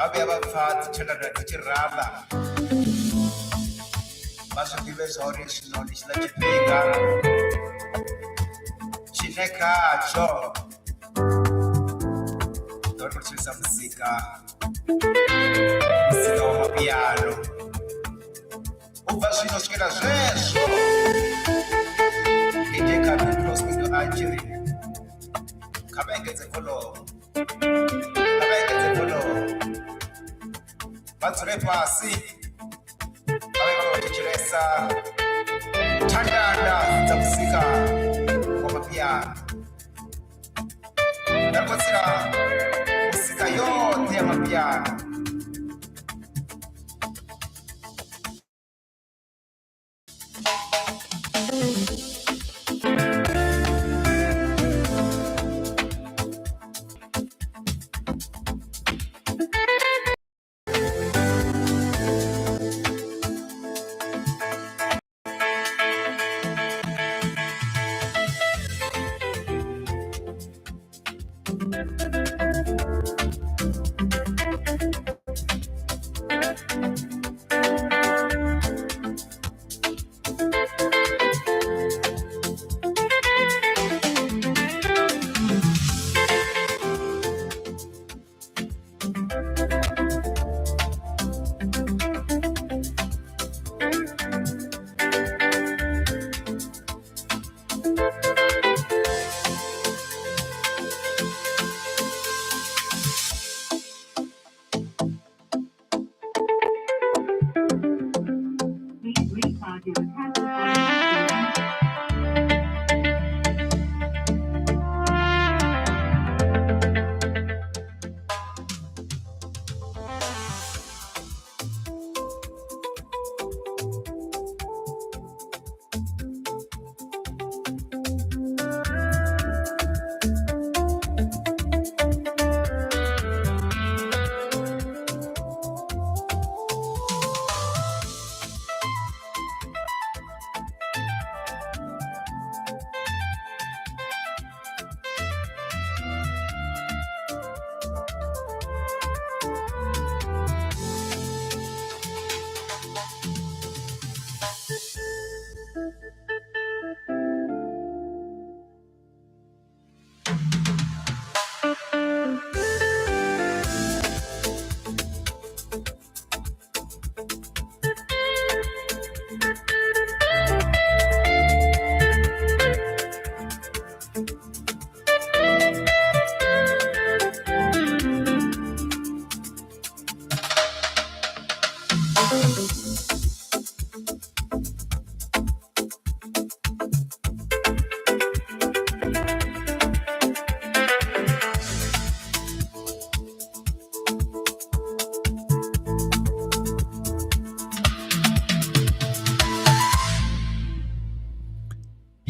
ngabe abafati thela rathi raba bashikibe original ishlachipika chinekacho torkuchisa muzika wa mapiano ubva zvino swera zvezvo idekabiprostudio achiri kabaengedze follow vadzore pasi vaveva vachicheresa tandanda dzamuzika wamapiano ndakotsera muzika yose yamapiano.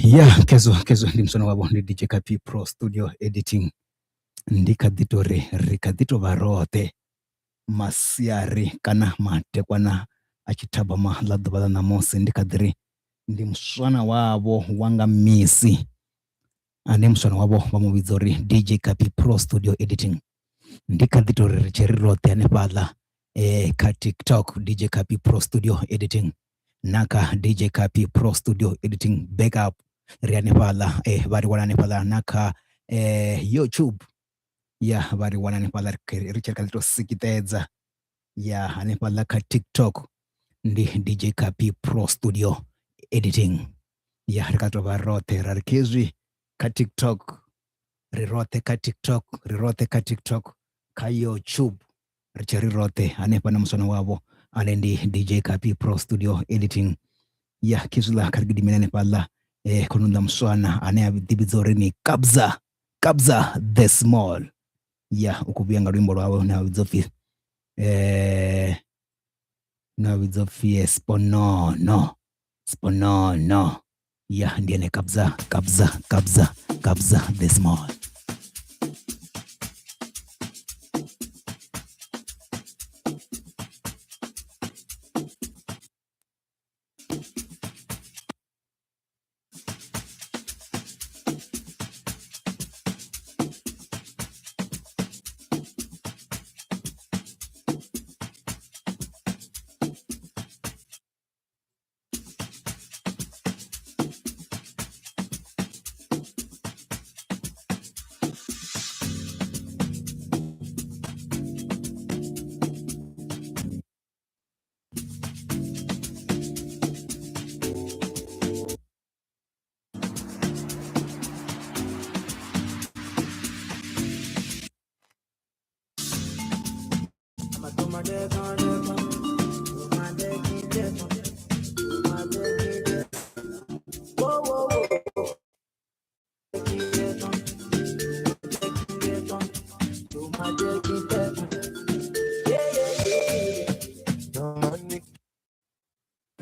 Yeah, kezo ndi msono wabo ndi DJ Kapi Pro Studio Editing ndikaditore rikadito varote masiari kana matekwana achitaba maladobala na mose ndikadiri ndi mswana wabo wanga misi ane mswana wabo vamuvizori DJ Kapi Pro Studio Editing ndikaditore richerirote ane pala ka TikTok DJ Kapi Pro Studio Editing naka DJ Kapi Pro Studio Editing backup riane pala vari wanane pala naka YouTube ya vari wanane pala richard kalito sikitedza ya ane pala ka TikTok ndi DJ Kapi Pro Studio Editing ya rikato varote rarikizwi ka TikTok rirote ka TikTok ka YouTube richerirote ane pana msona wavo alendi DJ Kapi Pro Studio Editing ya kizula karigidi minane pala konunda mswana anayabidhibizori ni Kabza the Small ya ukubianga rwimbo rwawe na wizofi sponono ya ndiene Kabza the Small.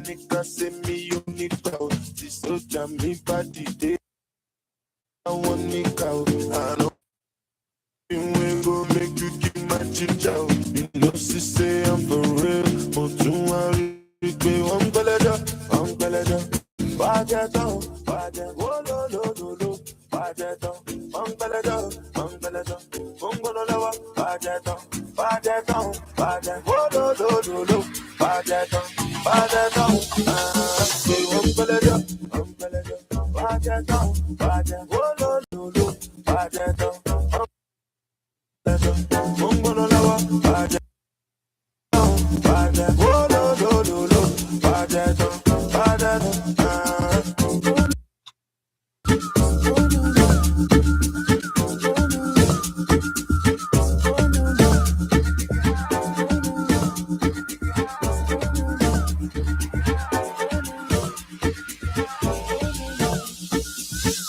Nigga say me you need out. This soldier me body day. I want nigga out. I know we go make you keep my ginger out. You know she say I'm for real. But you worry, I'm gonna Baja down, oh no no no no. Baja down, I'm gonna lawa. Baja down, oh no no no no. Baja down. Say I'm gonna Baja down, oh no no no. Baja down, I'm gonna lawa. Baja down, oh no no no no. Baja down.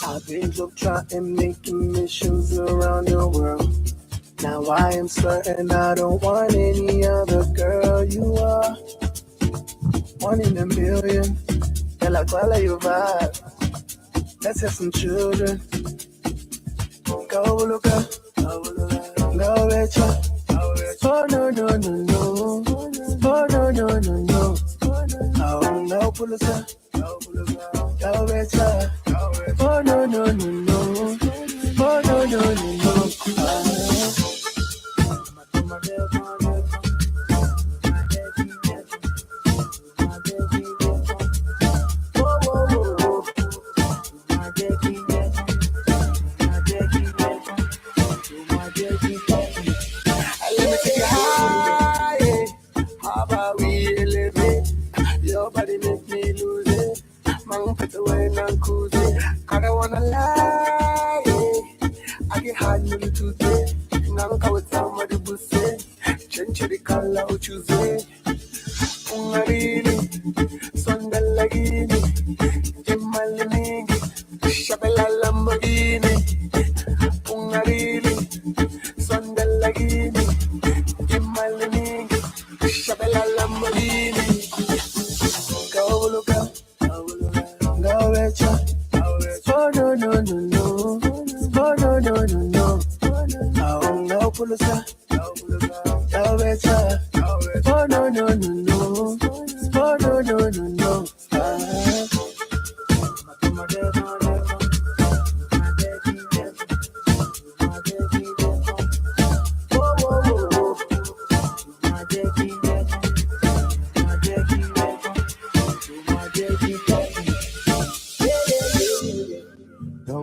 I've been trying making missions around the world. Now I am certain I don't want any other girl. You are one in a million. And like all of your vibe. Let's have some children. Go look up. Go Rachel. Oh no no no no. Oh no no no no. Oh no pull us up. Go Rachel. Oh no no no no. Oh no no no no. I don't wanna lie, I get high in today. Now I'm with somebody who say, change the color of choosing. Ungarini, Sondalagini, Jemalinigi, Shabella Lamborghini. Ungarini, Sondalagini, Jemalinigi, Shabella Lamborghini. Go look up, go Rachel. Oh no no no no, oh no no no no. Oh no pull us up, go Rachel. Oh no no no no, oh no no no no.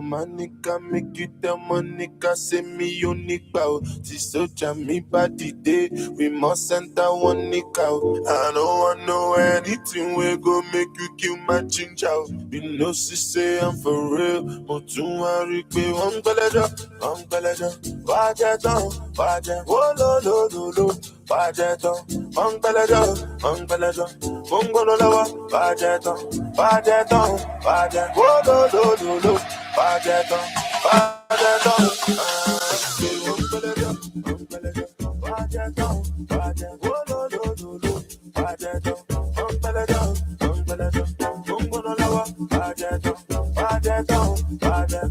Manica make you tell Monica say me unique bow. This soldier me body day. We must enter one nick out. I don't want know anything we go make you kill my ginger. You know she say I'm for real. But you worry, I'm gonna Baja down, oh no no no no. Baja down, I'm gonna Mongolo lawa. Baja down, oh no no no no. Baja down, Baja down. Oh no no no no. Baja down, Mongolo lawa. Baja down,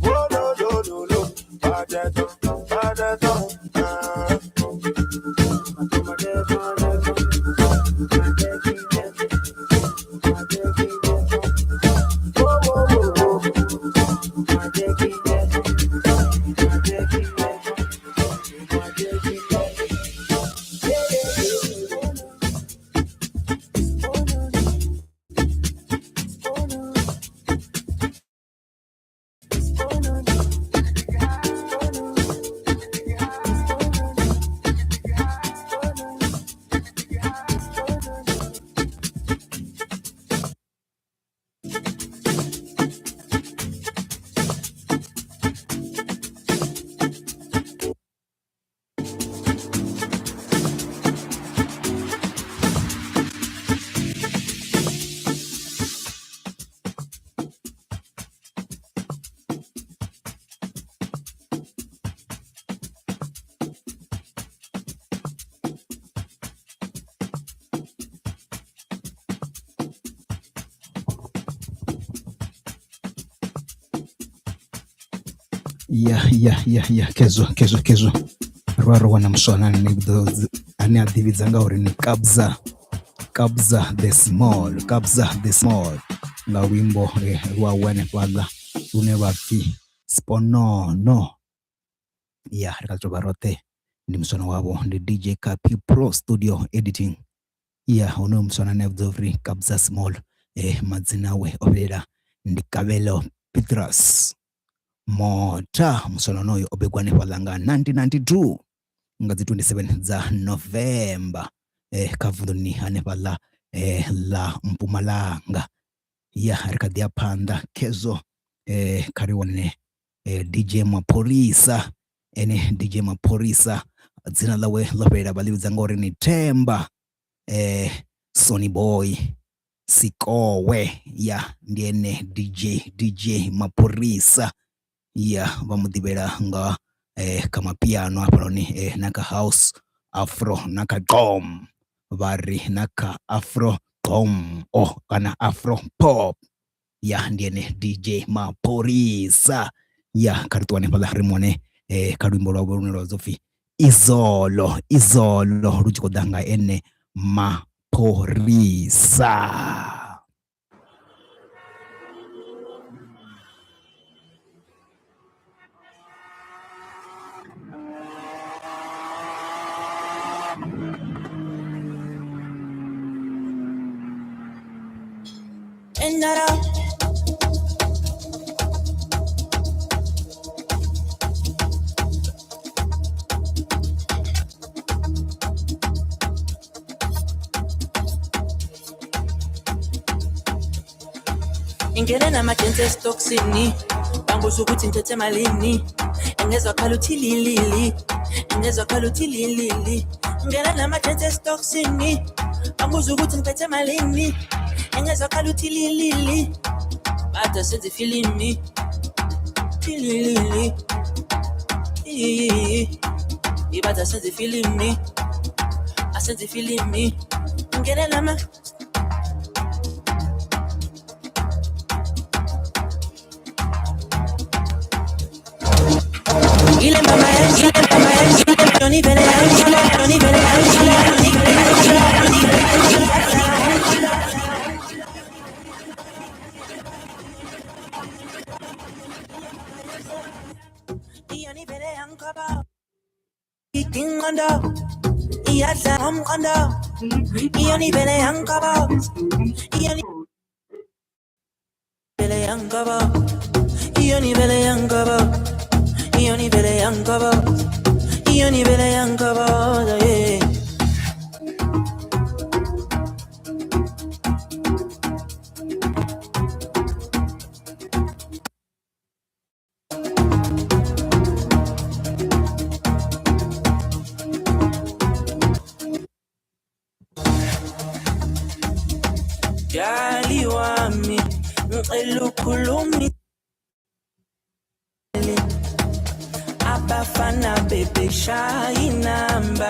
oh no no no no. Baja down. ya kezo rwaro wana mswana ani adivizanga uri ni Kabza the Small nga wimbo rwa wene pala une bafi sponono ya rikato barote ndi mswana wabo ndi DJ Kapi Pro Studio Editing ya uno mswana nevdovri Kabza Small madzinawe obera ndi Kabelo Petras Mota mswana noyo obegwane palanga 1992 ngazi 27 za November kavunduni hanepala la Mpumalanga ya rikadia panda kezo kariwane DJ Maporisa DJ Maporisa dzina lawe lopera baliuza ngori ni Temba Sonny Boy Sikowe ya ndiene DJ Maporisa ya vamudibera nga kama piano aparoni naka house afro naka drum vari naka afro drum kana afro pop ya ndiene DJ Maporisa ya karituane pala rimone karwimbo lwa Bruno Zofi izolo ruchikodanga ene Maporisa. Ingene namagentse stocksini banguza ukuthi ngithethe malini engezwa khaluthi lilili ingene namagentse stocksini banguza ukuthi ngithethe malini engezwa khaluthi lilili bada senze feeling lilili ibada senze feeling asenze feeling ingene nama ile mama Johnny Bele yankaba ikingondo iyadla umqondo Johnny Bele yankaba Johnny Bele yankaba Johnny Bele yankaba Johnny Bele yankaba yeah. Gali wami ngicela ukhulumi abafana bebe shayi namba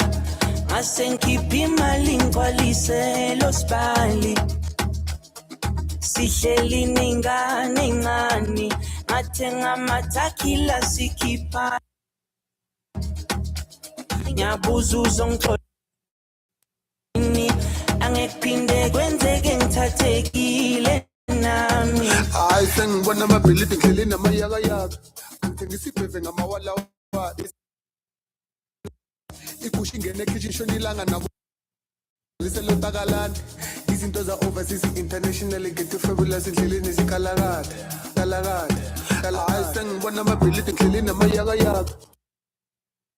asenkhipha imali ngigcwalise lo sibali sihleli ningane ngani ngathenga amathakila sikhipha nyabuza uzongithola angekuphinde kwenzeke ngithathekile nami hayi sengibona amabhilidi ngidlele namayakayaka ngisibheve ngamawala ikushi ngene kitchen shonilanga nabo liselotakalana izinto za overseas international get fabulous endleleni zikhalakade hayi sengibona amabhilidi ngidlele namayakayaka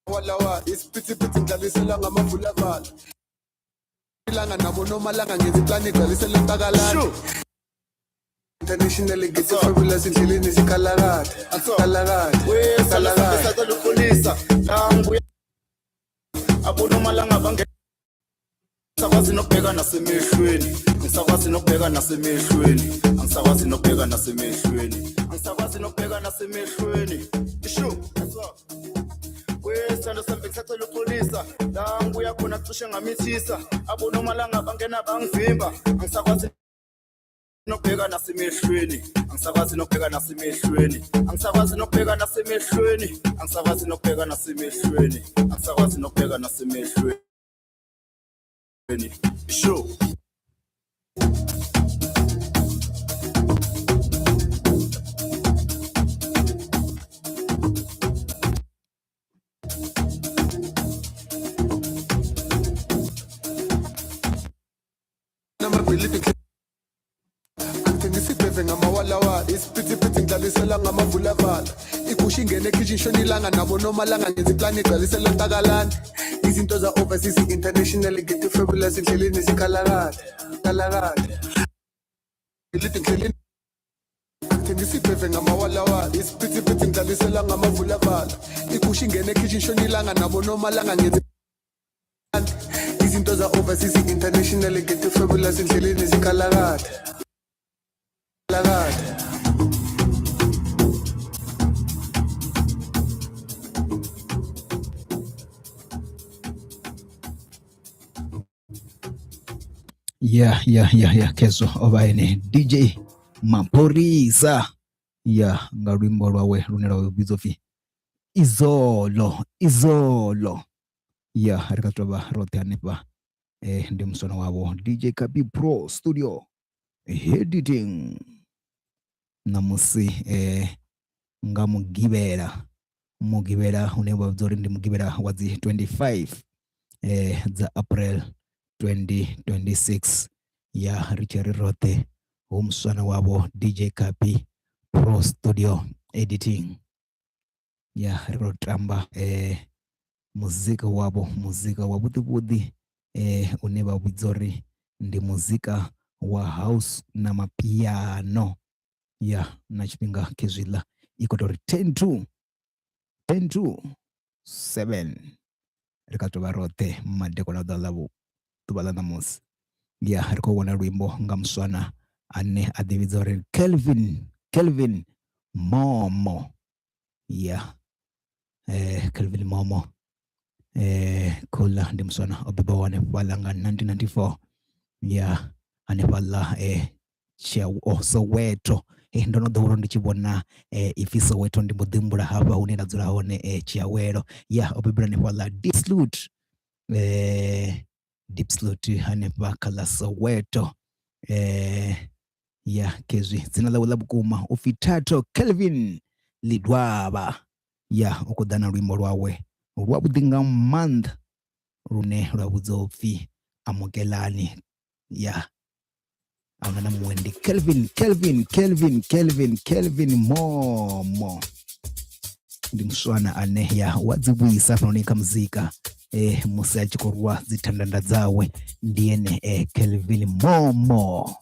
wala isiphithiphithi ngidlalisela ngamavula vala ilanga nabo noma langa ngenza iplani igcwalisela entakalana international get fabulous endleleni zikhalakade wesala lupolisa nangu abonoma langa bange sakwazi nokubheka nasemehlweni ngisakwazi nokubheka nasemehlweni isho wesithando sembe ngithathela upolisa la ngibuya khona cishe ngamithisa abonoma langa bangena bangivimba ngisakwazi nokubheka nasemehlweni angisakwazi nokubheka nasemehlweni angisakwazi nokubheka nasemehlweni angisakwazi nokubheka nasemehlweni angisakwazi nokubheka nasemehlweni sure ngidlalisela ngamavulavala igusha ingene ekitchen shonilanga nabo nomalanga ngenza iplani igcwalisela ntakalani izinto za overseas international get fabulous endleleni zikhalakade kalakade ngilithi ngidleleni ngisibheve ngamawalawala isiphithiphithi ngidlalisela ngamavulavala igusha ingene ekitchen shonilanga nabo nomalanga ngenza izinto za overseas international get fabulous endleleni zikhalakade kalakade. Yeah, Kezo obaene DJ Maphorisa nga lwimbo lwawe lune lwawe bizofi izolo rikatoba rote anepa ndi msono wavo DJ Kapi Pro Studio editing namusi nga mugibera uneba bzori ndi mugibera wazi 25 za April 2026 richari rote umswana wabo DJ Kapi Pro Studio editing rikotamba muzika wabudhi uneba bwizori ndi muzika wa house na mapiano na chipinga kezwila ikotori 10 to 7 rikatoba rote madeko na dalabu tubalana mos riko wana rwimbo nga mswana ane adivizore Kelvin Momo Kelvin Momo kula ndi mswana obiba wane walanga 1994 ane pala chia Soweto ndono dhuro ndichibona ifi Soweto ndi mudhimbula hapa unena zula hone chiawero obibira ne pala Deep Slot hane bakala Soweto kezwi zina la bukuma ufitato Kelvin Lidwaba ukudana rwimbo rwawe rwabudinga month rune rwabuzofi amokelani angana muwendi Kelvin Momo ndi mswana ane wadzibwisa fanonika mzika musa chikorwa zitandanda zawe ndiene Kelvin Momo.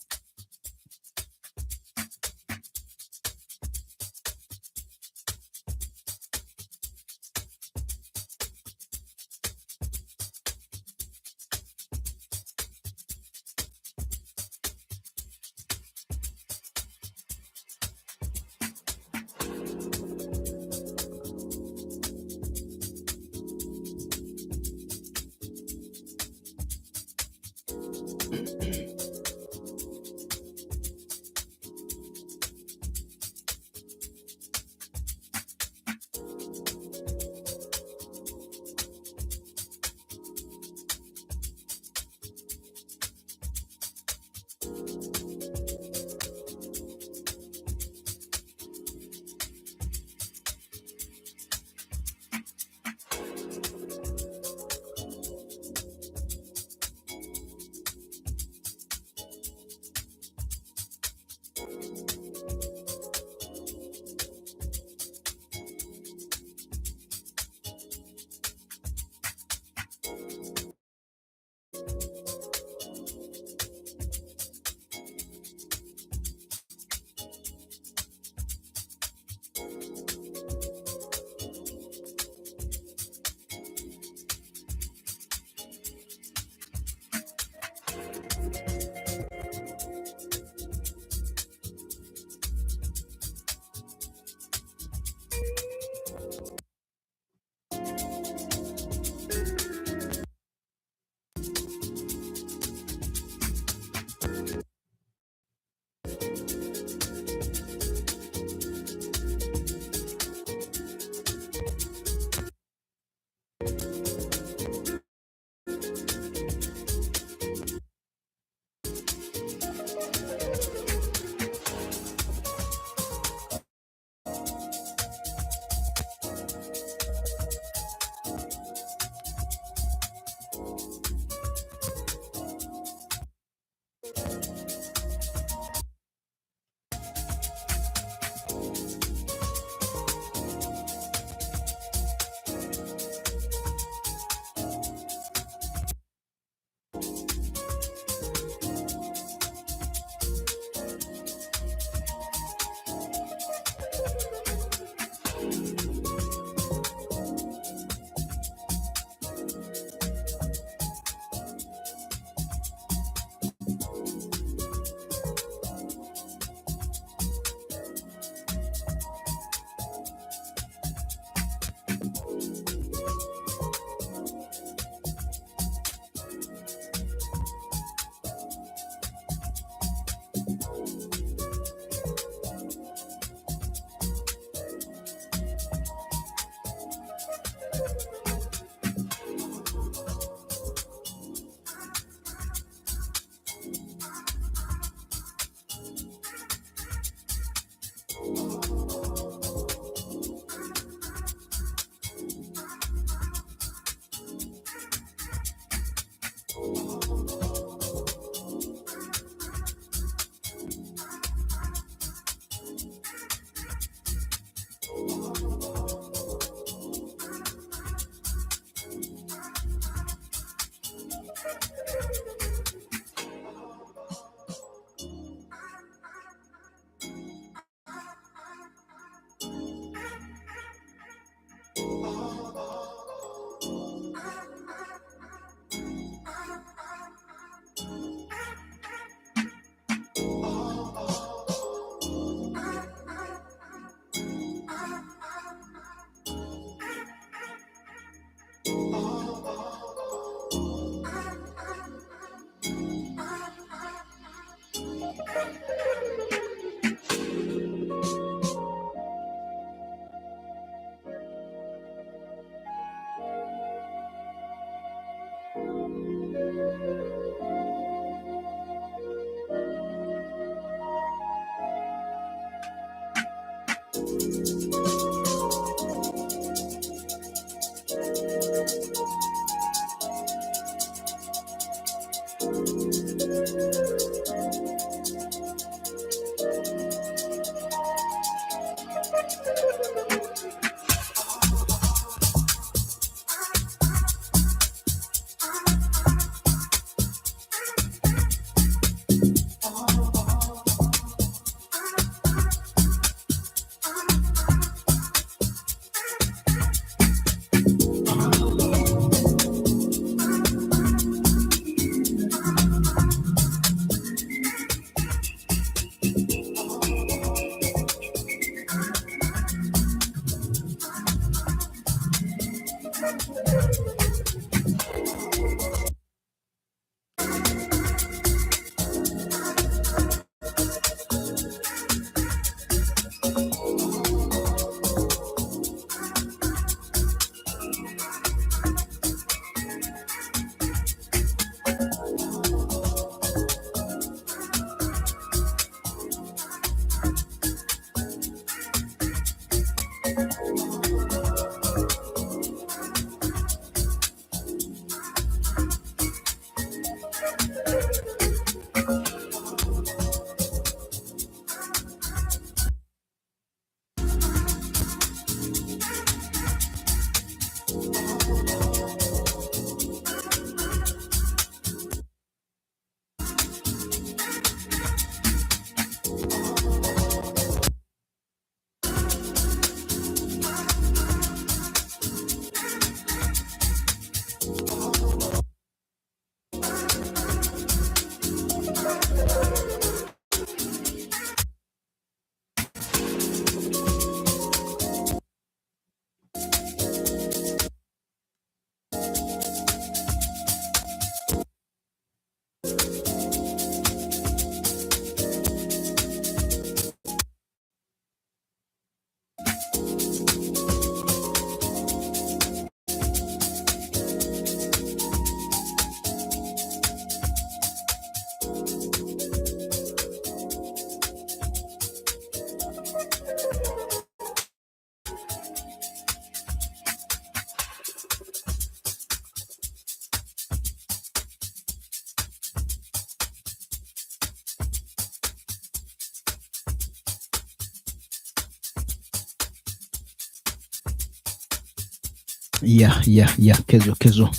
kezo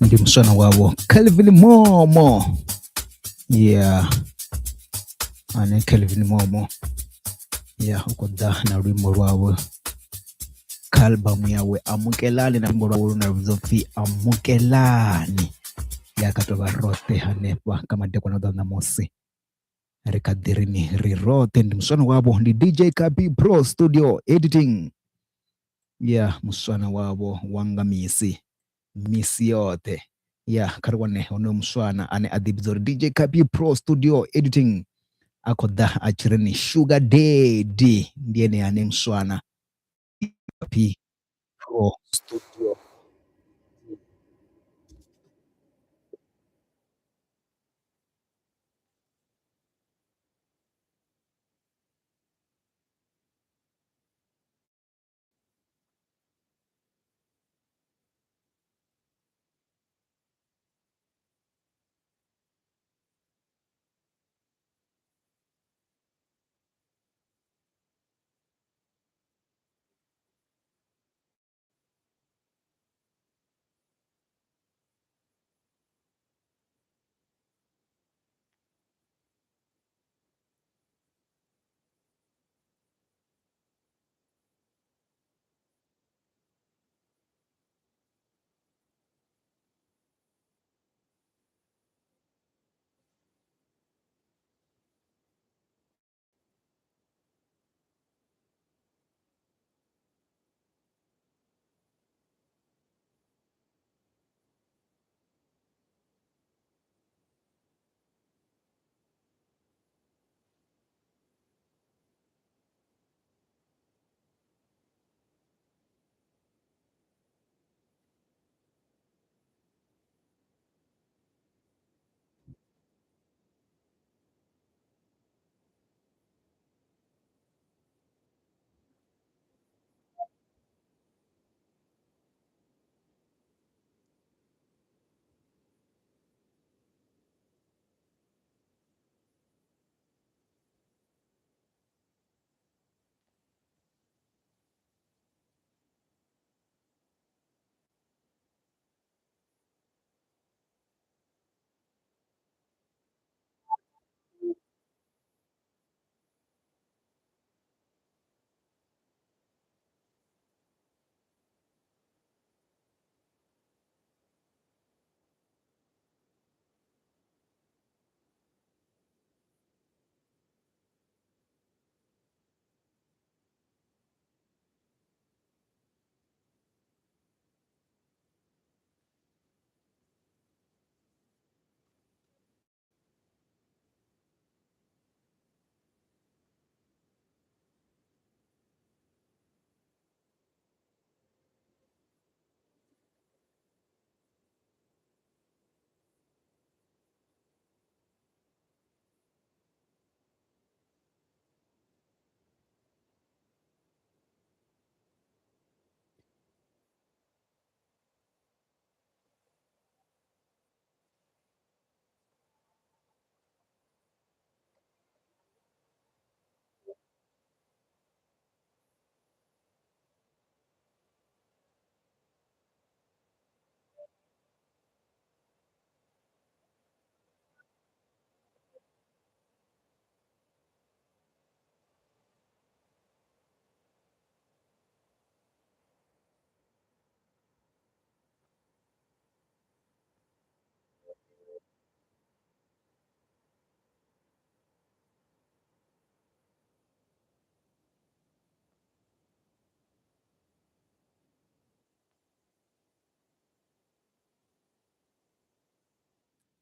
ndi muswana wabo Kelvin Momo. Ane Kelvin Momo uko da na rwimbo rwawe kalbamu yawe Amukelani, na rwimbo rwawe na ruzofi Amukelani yakatoba rote hanepa kama deko na mosi rikadirini rirote. Ndi muswana wabo ndi DJ Kapi Pro Studio Editing. Muswana wabo wanga misi yote karwane ono muswana ane adibzor DJ Kapi Pro Studio Editing akoda achireni Sugar Daddy ndiye ane muswana Kapi Pro Studio.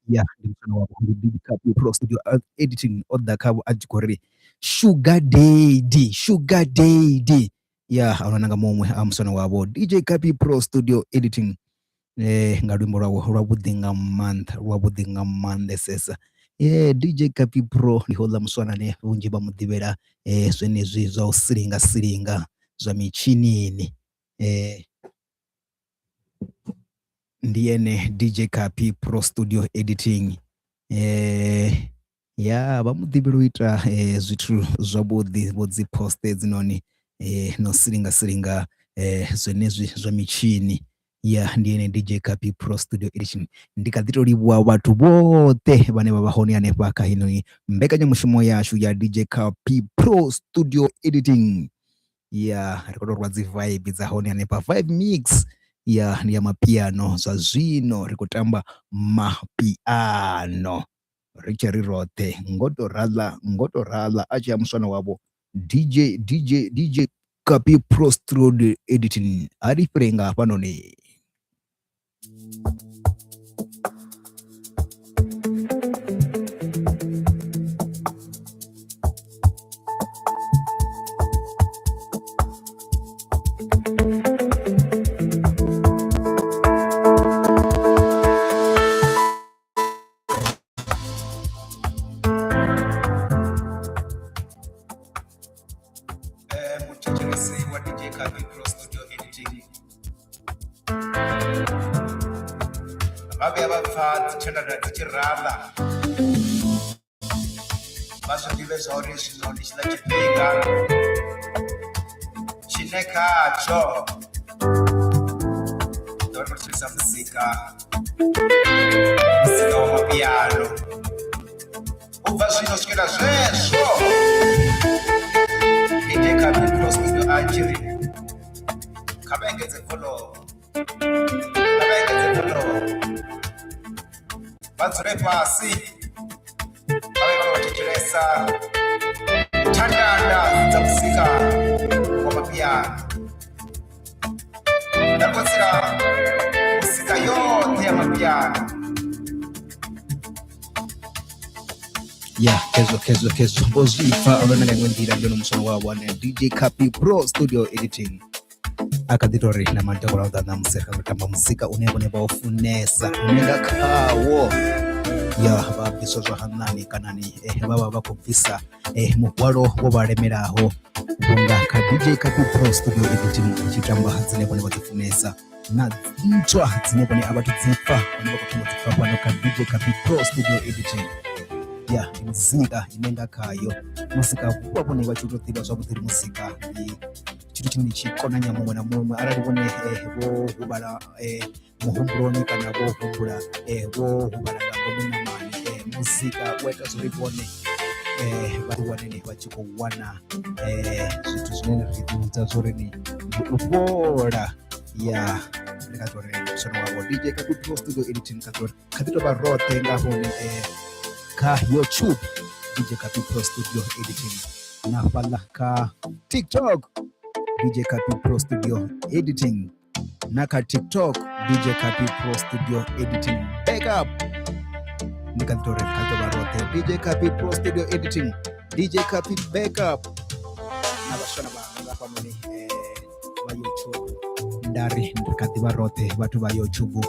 Ya ndi mfano wabo ndi Big Cup Pro Studio editing odakabo ajikore Sugar Daddy ya aonananga momwe amsona wabo DJ Kapi Pro Studio editing nga lwimbo lwabudhi nga mandesesa DJ Kapi Pro lihola mswanane unji bamudibera zwenezwi zwa usilinga zwa michinini ndiyene DJ Kapi Pro Studio editing ya bamudibira uita zwithu zwabudhi bodzi poste dzinoni no silinga zwenezwi zwa michini ya ndiyene DJ Kapi Pro Studio edition ndikadzitolibwa watu bote bane babahoni ane paka hino mbekanya mushumo yashu ya DJ Kapi Pro Studio editing ya rekodorwa zi vibe za honi ane pa vibe mix ya mapiano za zwino rikutamba mapiano richari rote ngoto rala acha ya mswana wabo DJ Kapi Pro Studio editing ariferenga panone. babe abapfadzi tendana tichirala vazvondiveza uri zvino ndichida chipinga chine kacho ndori kutirisa muzika wamapiano ubva zvino swera zvezvo idekabiprosmido achiri kabengedze follow vadzore pasi vave vanotekeresa tandanda dzamusika wamapiano ndakotsera musika yose yamapiano ya kezo bozvifa avanangangwendira ndono musono wavo ne DJ Capi Pro Studio Editing akaditori na madokora udana musika kutamba musika unenge baufunesa unenga kawo ya babiswa zvahanani kanani baba bakubvisa mugwaro wobaremeraho bunga ka DJ Capi Pro Studio Editing chitamba dzinenge badzifunesa na ntwa dzinenge abatudzipa unenge kuchimudzipa pano ka DJ Capi Pro Studio Editing ya muzika inenga kayo musika kuwapo ne vachirotiba zvakudiri musika ndi chitu chimwe chikonanya mumwe na mumwe araribone vohubala muhumburoni kana vohumbura vohubala ngamunamani musika wekazoribone variwanene vachikuwana zvitu zvinenge zvichiudza zorini upola ya ndikatore musono wavo DJ Capi Pro Studio Editing katitoba rote ngahoni ka YouTube DJ Capi Pro Studio Editing na pala ka TikTok DJ Capi Pro Studio Editing na ka TikTok DJ Capi Pro Studio Editing backup nikatore katobarote DJ Capi Pro Studio Editing DJ Capi backup na bashona banga pamwe wa YouTube ndari ndikatibarote watu ba YouTube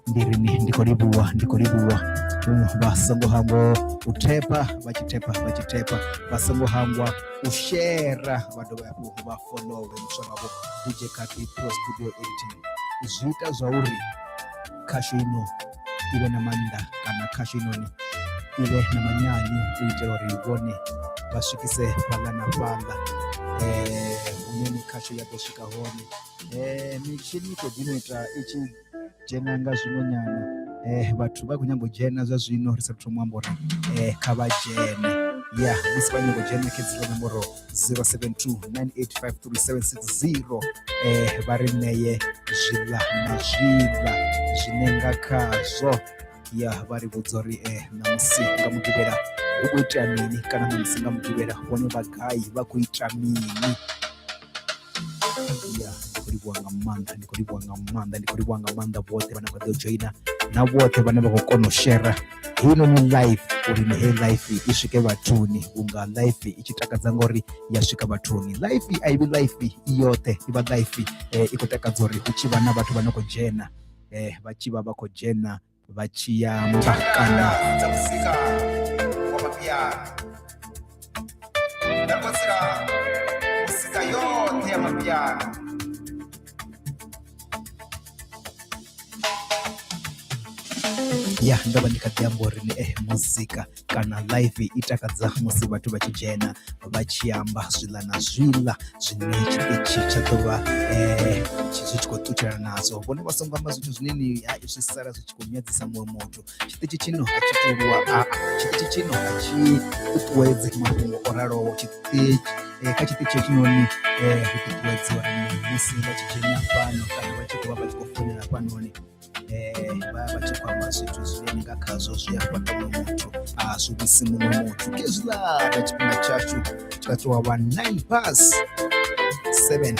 ndirini ndikoribuwa basongo hango utepa bachitepa basongo hangwa ushera vandu va follow musono wavo DJ Capi Pro Studio Editing zvita zvauri kasho ino ive na manda kana kasho inoni ive na manyanyu kuitira uri ivone vasvikise panga na panga uneni kasho yatosvika hone michini kodinoita ichi jenanga zvinonyana vatu vakunyambojena zvazvino risati mwambora kavajene ya visi vanyambojena kedziro nomboro 0729853760 vari neye zvila nazvila zvinenga kazvo ya vari vudzori namusinga mugivera ukuita nini kana namusinga mugivera vone vagai vakuita nini ya ndikuribwanga manda vote vana kwatojoina na vote vana vakokonoshera hino ni life uri ni life isvike vatuni unga life ichitakadza ngori yasvika vatuni life aivi life iyote iva life ikutakadza uri uchiva na vatu vanokojena vachiva vakojena vachiyamba kana dzamusika wamapiano ndakotsera musika yose yamapiano ya ndova ndikadziyamborini muzika kana live itakadza musi vatu vachijena vachiyamba zvila na zvila zvine chitichi chatova zvichikotuchira nazo vone vasongamba zvitu zvineni zvisara zvichikomyadzisa mumwe mutu chitichi chino hachitorwa chitichi chino hachituwedzi mafungo orarowo kachitichi chinoni kutituwedziwa musi vachijenya pano kana vachikuva vachikofonera panoni vachikwama zvitu zvinenga kazvo zviyapata mumuntu zvivisi mumwe mutu kezvilada chipinga chacho chikatova 9:07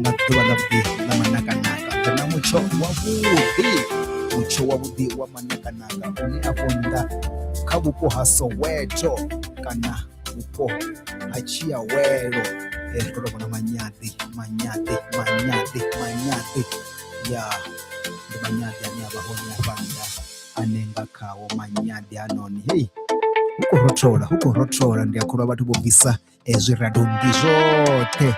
ngaduva labudi lamanakanaka kana mucho wavudi wamanakanaka une aponda kabupo hasoweto kana upo achia wero tolobona manyadi ya manyadi ani abahoni abanda anenga kawo manyadi anoni hey huko ndiakura vatu bobvisa zviradongi zvote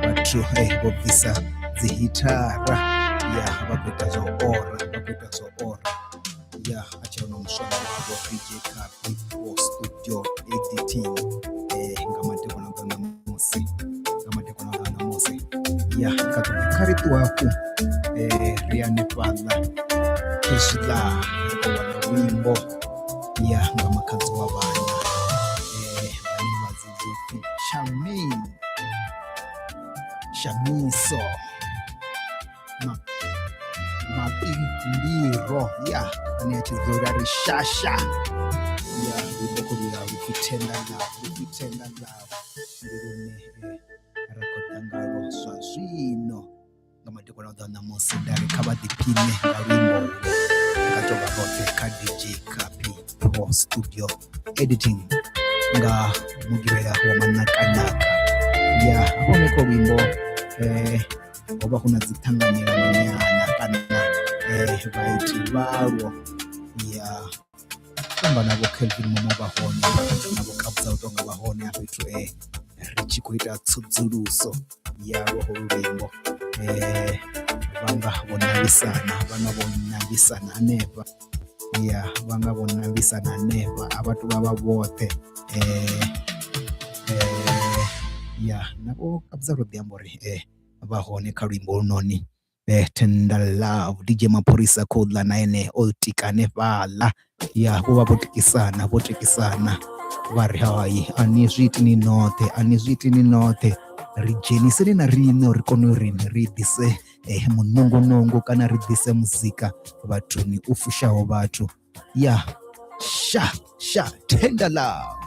vatu bobvisa dzihitara ya vakuita zvoora ya acha unomshona wabo DJ Kapi Pro Studio Editing ngamate kona bana Mose ya katubikari tu wako Riane Pala Keshila wana wimbo ya ngamakazi w'abana bani bazizuki Shamiso Mapindiro ya ani achizora rishasha ya iboko bya ukitenda love ndibone rakotangaro swazino ngamateko na Mose ndari kaba dipine ngawimbo katoba bote ka DJ Kapi Pro Studio Editing nga mugibera wa manakanaka ya honeko wimbo oba kuna zitanganira manyana kana baiti bawo ya kamba nabo Kelvin Momo bahone nabo kabza utonga bahone abitu richi kuita tsudzuluso yabo horurembo banga bonabisana neva ya banga bonabisana neva abatu baba bote ya nabo kabza rubyambore bahone karimbo noni Tender Love DJ Maporisa kodla naene oltikane vala ya kuba botekisana vari hawaii anizviti ni note rijenisire na rino rikono ridise munongo kana ridise muzika vatuni ufushawo vatu ya sha Tender Love.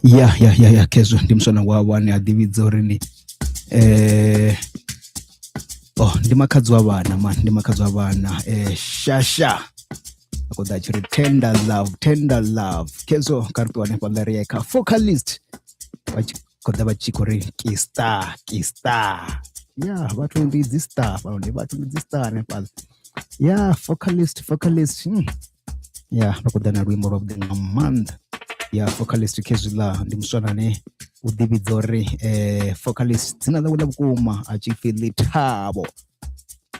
ya kezwa ndi msona wa wane adividzorini ndi makhadzi wa vana shasha akoda chiri tender love kezo kartu wane palaria ka focalist koda bachikori kista watu ndi star ne pala focalist akoda na rwimbo of the month focalist kezula ndi mswanane udividzori focalist dzina ḽawe vhukuma achifili Thabo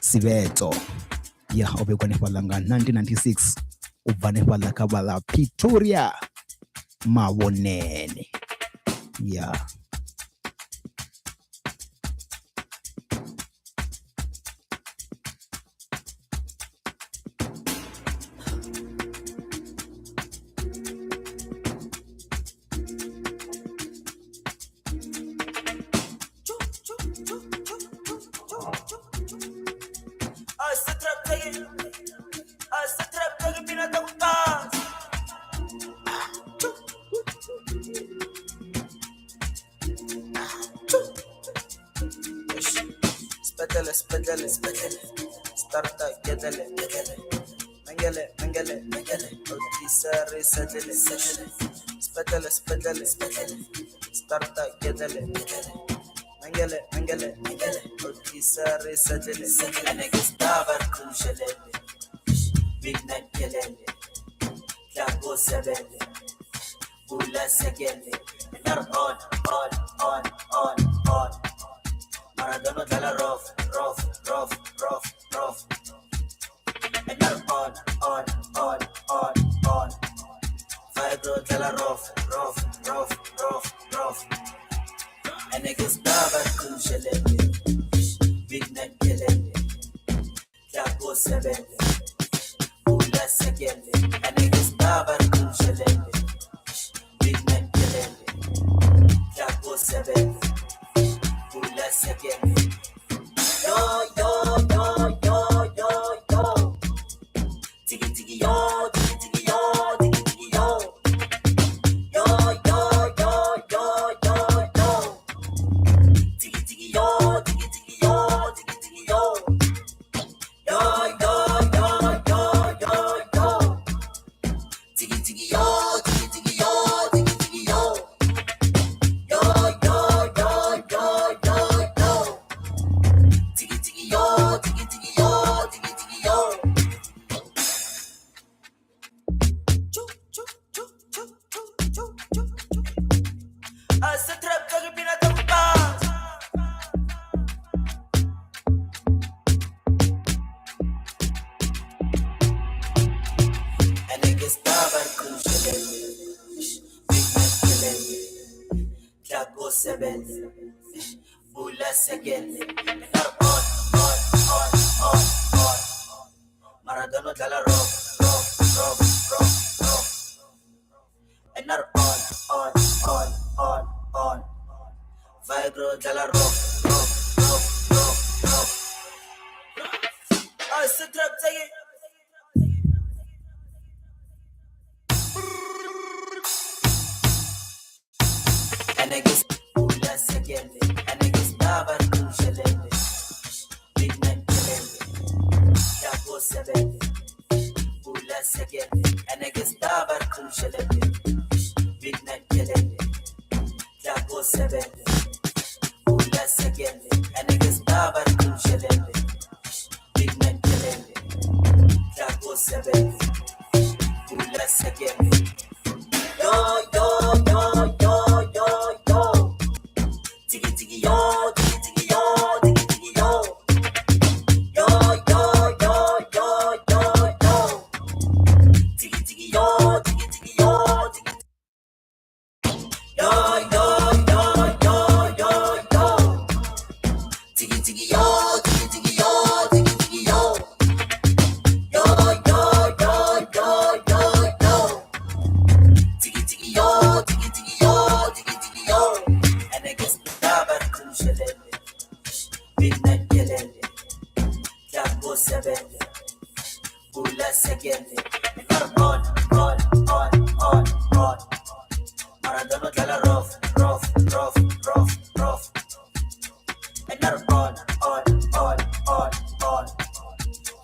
Sivetso obekwa hanefhaḽa nga 1996 ubva hanefhaḽa kha vhala Pretoria Mavhonene Spedele, starta, gedele, mengele, otisare, sedele, spedele, starta, gedele, mengele, otisare, sedele, anegestavar kujelele, midnight gelele, klago sebele, ula segele, nar on, Maradona dalla rough, and now on, Fibro dalla rough, and niggas never kujelele, midnight gelele, klago sebele, ula segele, and niggas never kujelele, midnight gelele, klago sebele. Let's again. Yo. Tiki yo. Yo. Tiki yo. Maradona dalla rough. And not on. Vigro dalla rough. It's a trap, take it. And I guess let's again. And I guess never kujelele. Big man kelele. Klago sebele. Let's again. And I guess never kujelele. Big man kelele. Klago sebenze ula sekende aneke sibaba rikumshelende big man kelende yabo sebenze ula sekende yo yo yo yo yo yo tiki tiki yo tiki tiki yo tiki tiki yo yo yo yo yo yo yo tiki tiki yo tiki tiki yo tiki yo yo yo yo yo yo tiki tiki yo tiki tiki yo tiki tiki yo yo yo yo yo yo yo tiki tiki yo tiki tiki yo tiki tiki yo and I guess baba kumshelende midnight gelende klapo sebende ula sekende on Maradona dlala rough and on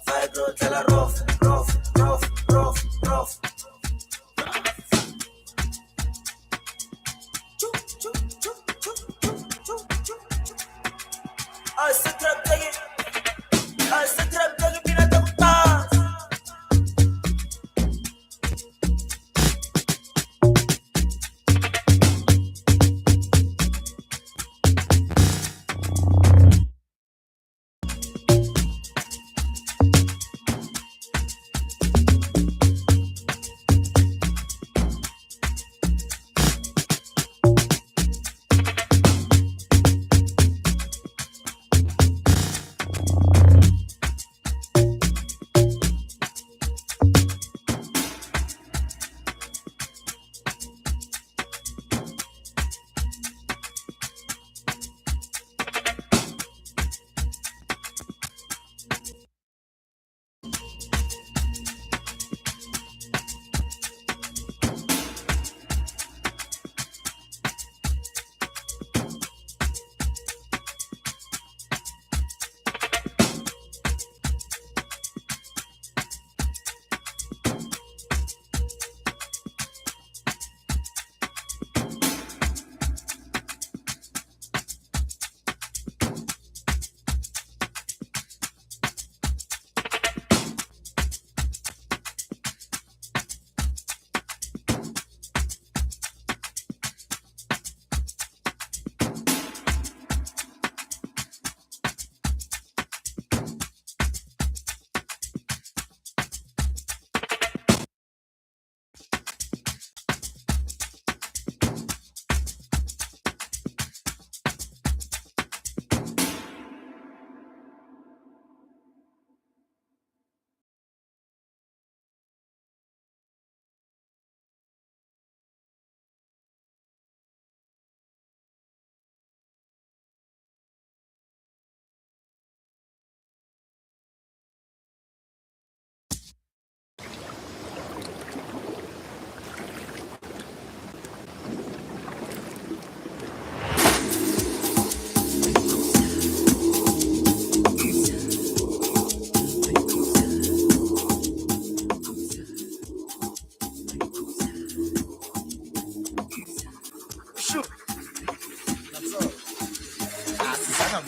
Fibro dlala rough I sit trap taking me at the pass.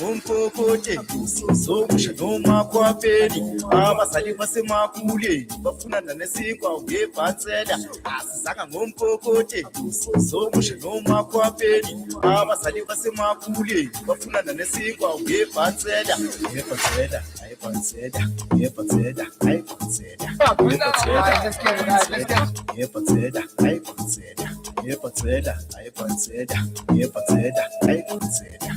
ngompokote sokusha noma kwapeli abazali basemakhule bafunana nesikwa ngebhansela asizanga ngompokote sokusha noma kwapeli abazali basemakhule bafunana nesikwa ngebhansela ngebhansela ayibhansela ngebhansela ayibhansela ngebhansela ayibhansela ngebhansela ayibhansela ngebhansela ayibhansela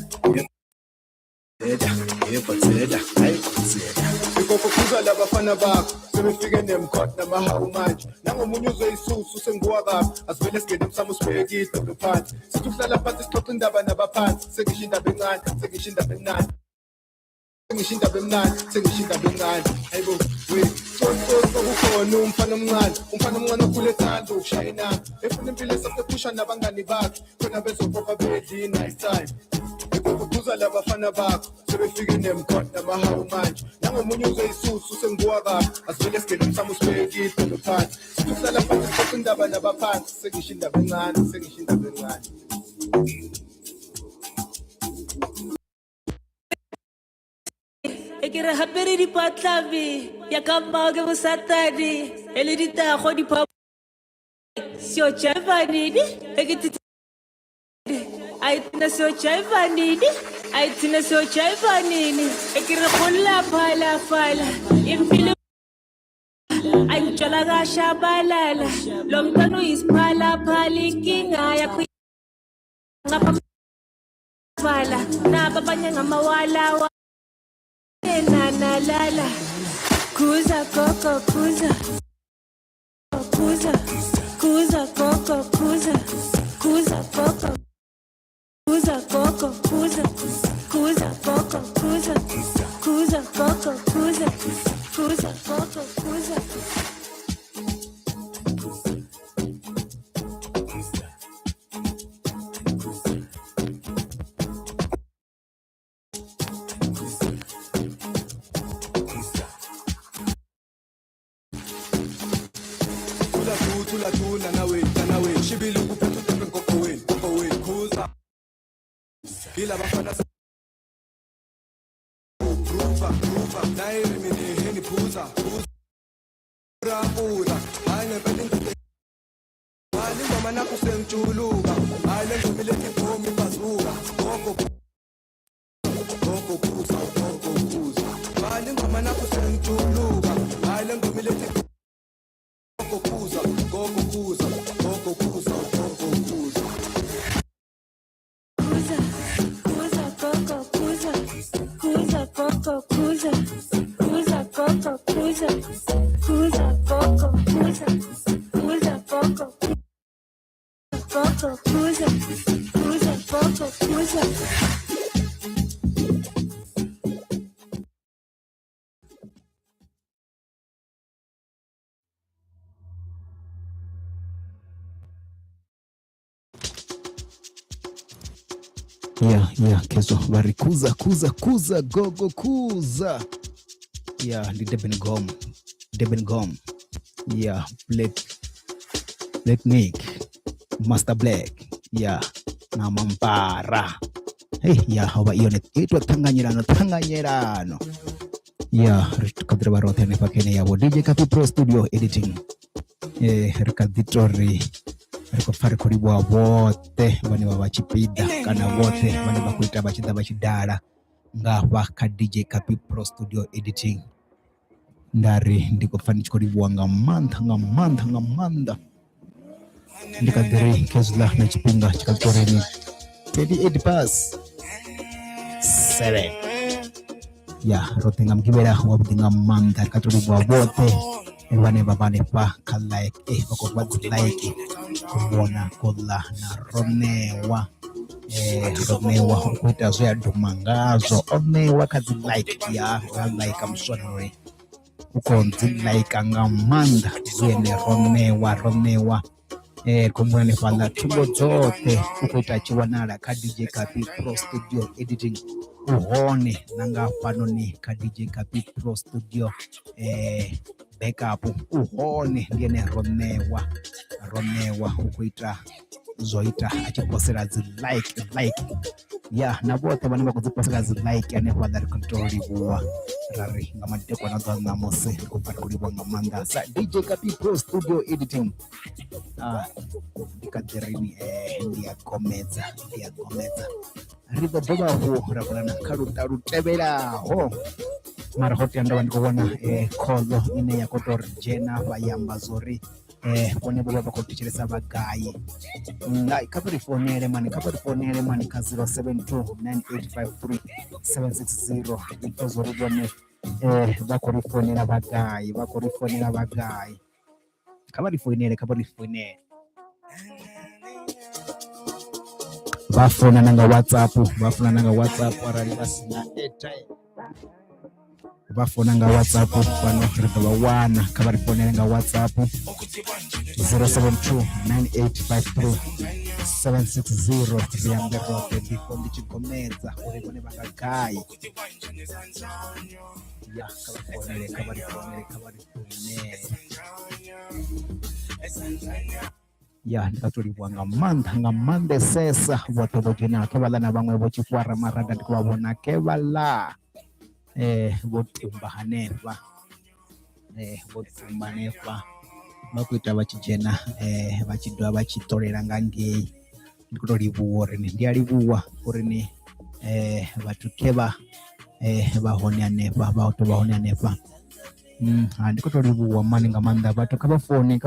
Ikophuza labafana bakho sebefike nemkhot namahawu manje nangomunye uzoyisusu sengiwakaphi asivele sigede msamo sibhekile ngaphansi sithi uhlala phansi sixoxa indaba nabaphansi sengisho indaba encane sengisho indaba emnandi sengisho indaba emnandi sengisho indaba encane hayibo kukhona umfana omncane okhule ethanda ukushaya inamba efuna impilo esasephusha nabangani bakhe khona bezobopha bedli nice time Ikophuza labafana bakho sebefike nemkhot namahawu manje nangomunye uzoyisusu sengiwakaphi asivele sigede msamo sibhekile ngaphansi sithi uhlala phansi sixoxa indaba nabaphansi sengisho indaba encane sengisho indaba encane kira hapere di patlavi ya kamba ke bosatadi ele di tago di pa sio chavanidi ekiti ai tina sio chavanidi ai tina sio chavanini ekira kholla phala phala impilo ai chola ga shabalala lomtano isphala phali kinga ya ngapa phala na babanya ngamawala na lala kuza koko kuza kuza kuza koko kuza kuza koko kuza koko kuza kuza koko kuza kuza koko kuza kuza koko kuza tula nawe shibili kuphethu tepe ngoko wenu khuza ila bafana gruva nairi mini heni phuza pura hayi ngempela wali ngoma nakho sengijuluka hayi lengomile tiphomi bazuka gogo khuza wali ngoma nakho sengijuluka hayi lengomile tiphomi kuza Yeah, kezo bari kuza gogo kuza. Yeah, the Deben Gom. Yeah, Black Nick, Master Black. Yeah, na Mampara. Hey, yeah, hawa iyo itwa Tanganyerano. Yeah, kadri barote ne pakene yabo DJ Kapi Pro Studio Editing. Rikaditori rikofari kuribwa wote bani babachipida kana wote bani bakuita bachida bachidara ngaba ka DJ Kapi Pro Studio Editing ndari ndiko fanichi kuribwa ngamanda ndikadiri kezula na chipinga chikatoreni 28 pass 7 ya rote ngamkibera wabudinga manda katuribwa wote bane babane pa like bako badzi like kubona kola na ronewa ukuita zo ya dumangazo onewa kadzi like ya like amsonore ukonzi like ngamanda zene ronewa kumwana nefala tubo zote ukuita chiwanala ka DJ Kapi Pro Studio Editing uhone nanga pano ni ka DJ Kapi Pro Studio backup uhone ndiye ronewa ukuita zoita achiposera zi like ya na bote bane bakuziposera zi like ane kwa dari control buwa rari ngamadite kwa nazo na mose kupata kulibwa ngamanda sa DJ Kapi Pro Studio Editing dikaterini ndiya komeza riba boba ho rakana karutebera ho mara hoti anda ndikubona kozo ine ya kotor jena bayamba zori kone boba bakoticheresa abagayi kabari fonere mani ka 0729853760 ikazori bone bakorifonera abagayi kabari fonere bafuna nanga WhatsApp arali basina airtime bafuna nga WhatsApp pano rikabawana kabari fonere nga WhatsApp 0729853760 riamberote before ndichikomeza uribone bagagayi ya kabari fonere ya ndikatulibwa ngamande sesa watobo jena kebala na bamwe bochikwara marada ndikubabona kebala votumba hanefha votumba hanefha vakuita vachijena vachidwa vachitorera nga ngei ndi kuto livhuwa uri ndi a livhuwa uri ni vhathu ke vha hone hanefha vha to vha hone hanefha ndi kuto livhuwa mani nga maanḓa vhathu kha vha fone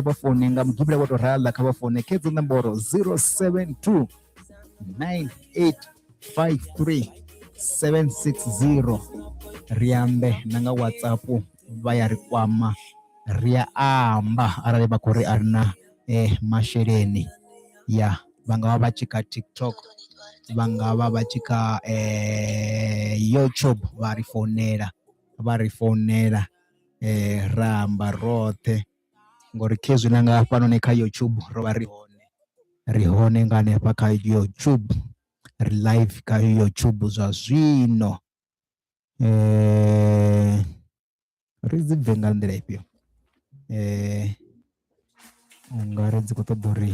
nga mugivhela wa to rala kha vha fone khedzo nomboro 072 9853760 ri ambe na nga WhatsApp vha ya ri kwama ri a amba arali vha khou ri a ri na masheleni ya vha nga vha vha tshi kha TikTok vha nga vha vha tshi kha YouTube vha ri founela ra amba roṱhe ngori khezwi na nga hafhanoni kha YouTube ro vha ri hone nga hanefha kha YouTube ri live kha YouTube zwa zwino ri dzi bve nga nḓila ifhio ungari dzi khou ṱoḓa uri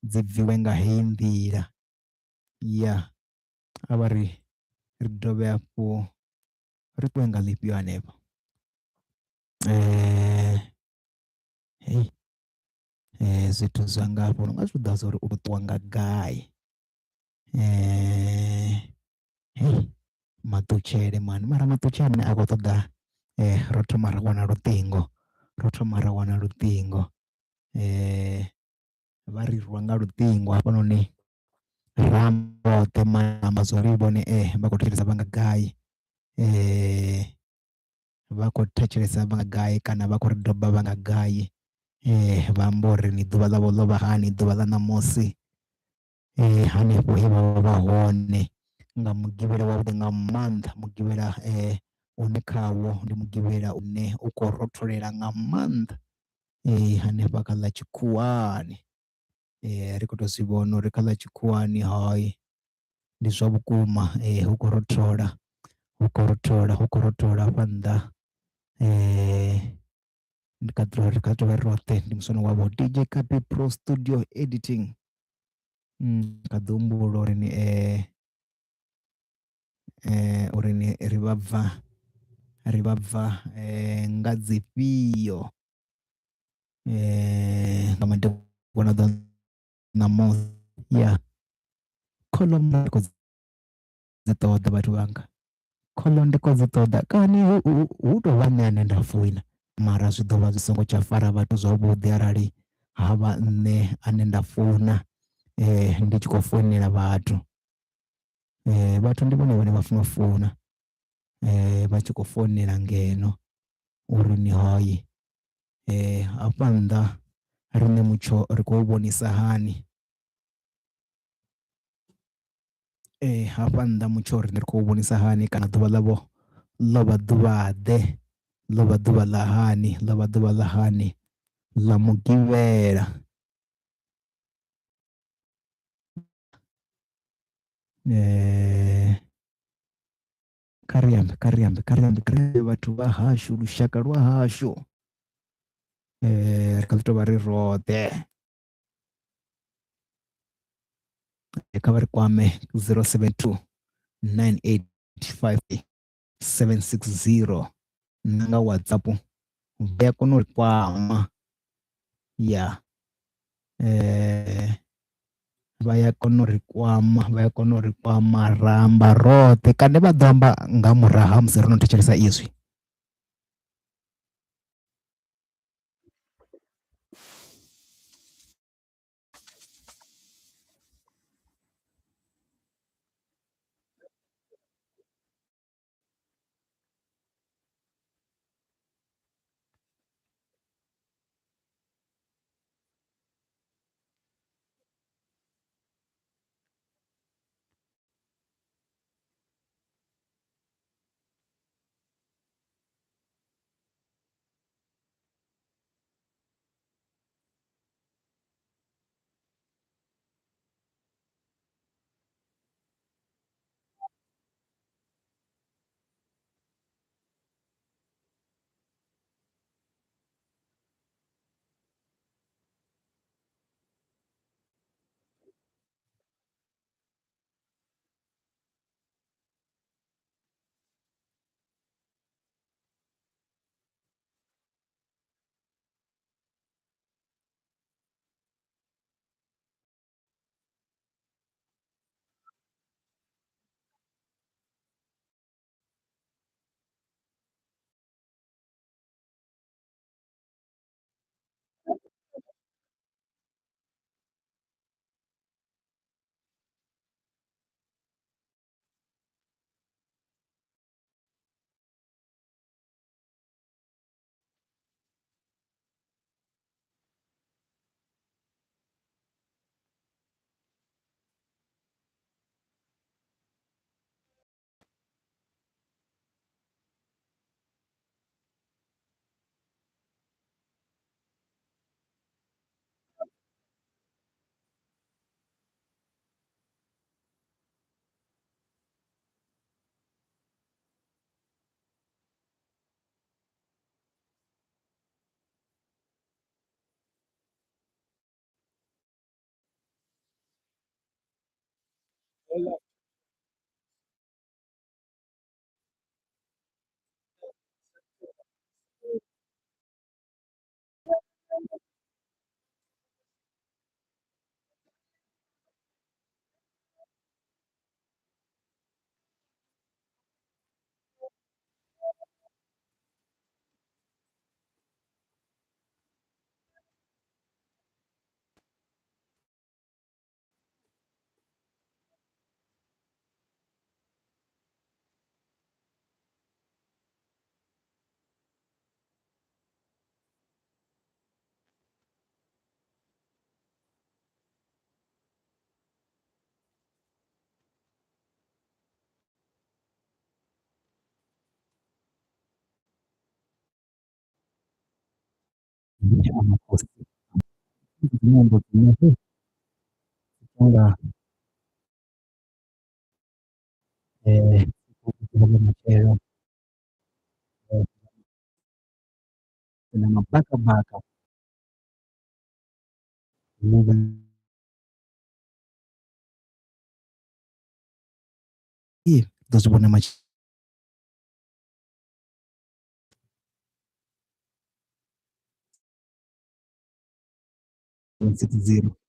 dzi bviwe nga heyi nḓila ya a vha ri dovhe hafhu ri ṱuwe nga ḽifhio hanefha zwithu zwa ngafho unga zwi ḓa uri u ṱuwa nga gai maṱutshele mani mara maṱutshele ane a khou ṱoḓa ro thoma ra wana luṱingo vha ri rwa nga luṱingo hafhanoni amba oṱhe amba zwori vhone vha khou thetshelesa vha nga gai vha khou thetshelesa vha nga gai kana vha khou ri doba vha nga gai vha amba uri ni ḓuvha ḽavho ḽo vha hani ḓuvha ḽa ṋamusi hanefho he vha vha hone nga mugivhela wavhuḓi nga maanḓa mugivhela une khawo ndi mugivhela une u khou rotholela nga maanḓa hanefha kha ḽa tshikhuwani ri khou tou zwi vhona uri kha ḽa tshikhuwani hayi ndi zwa vhukuma hu khou rothola hafha nnḓa ndi kha ḓi ri kha tou vha roṱhe ndi musoni wavho DJ Kapi Pro Studio Editing kha ḓi humbula uri ni ri vha bva nga dzifhio nga madekwana ḓo ṋamusi ya kholomo ndi khou dzi ṱoḓa vhathu vhanga kholomo ndi khou dzi ṱoḓa kani hu tou vha nṋe ane nda foina mara zwi ḓo vha zwi songo tsha fara vhathu zwavhuḓi arali havha nṋe ane nda founa ndi tshi khou founela vhathu ndi vhone vha funa u founa vha tshi khou founela ngeno uri ni hoyi hafha nnḓa riṋe mutsho ri khou vhonisa hani hafha nnḓa mutsho ri khou vhonisa hani kana ḓuvha ḽavho ḽo vha ḓuvhaḓe ḽo vha ḓuvha ḽa hani ḽa mugivhela kha ri ambe vhathu vha hashu lushaka lwa hashu ri kha ḓi tou vha ri roṱhe kha vha ri kwame 072 985 760 na nga WhatsApp vha ya kona u ri kwama ya vha ya kona u ri kwama ramba roṱhe kana vha ḓo amba nga murahu ha musi ro no thetshelesa izwi amakosi mambo tunayo kwamba kutoka macheo na mabaka baka lugha hii tuzibona macheo 60